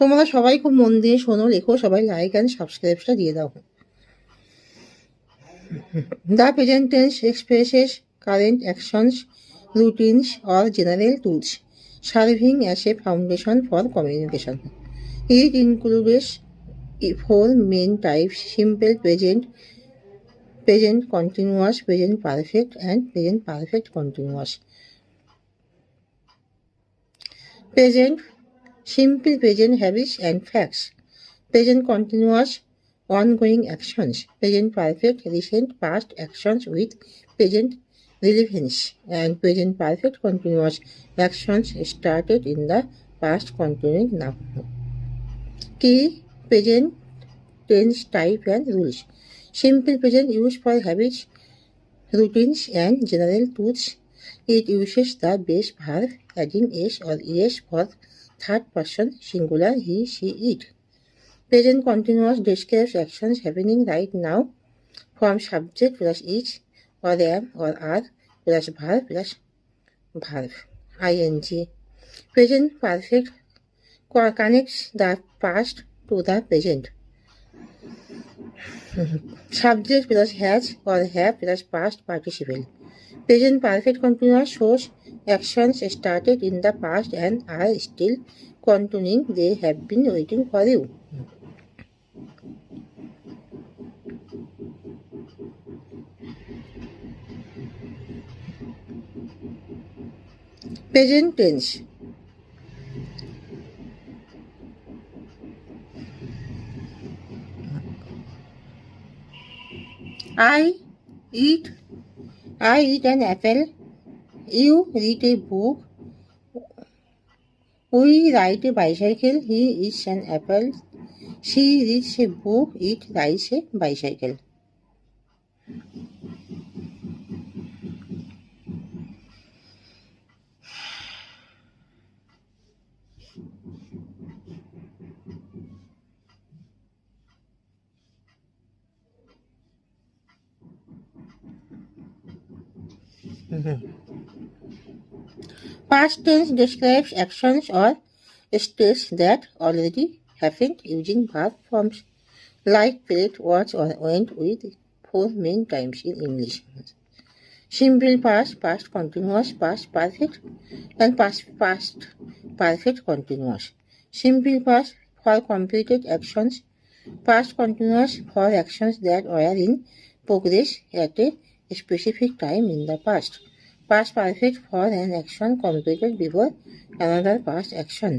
তোমরা সবাই খুব মন দিয়ে শোনো, লেখো, সবাই লাইক অ্যান্ড সাবস্ক্রাইবটা দিয়ে দাও। The present tense expresses current actions, routines, or general tools serving as a foundation for communication. It includes four main types: simple present, present continuous, present perfect, and present perfect continuous. Present simple present habits and facts. Present continuous ongoing actions. Present perfect recent past actions with present relevance. And present perfect continuous actions started in the past continuing now. Key present tense type and rules. Simple present used for habits, routines, and general tools. It uses the base verb adding s or es for third person singular he, she, it. Present continuous describes actions happening right now from subject plus is or am or are plus verb plus verb ing. Present perfect connects the past to the present. Subject plus has or have plus past participle. Present perfect continuous shows actions started in the past and are still continuing. They have been waiting for you. Present tense. I eat an apple. You read a book. We ride a bicycle. He eats an apple. She reads a book. It rides a bicycle. Past tense describes actions or states that already happened using verb forms like played, watched, or went with four main times in English. Simple past, past continuous, past perfect, and past perfect continuous. Simple past for completed actions, past continuous for actions that were in progress at a specific time in the past. Past perfect for an action completed before another past action.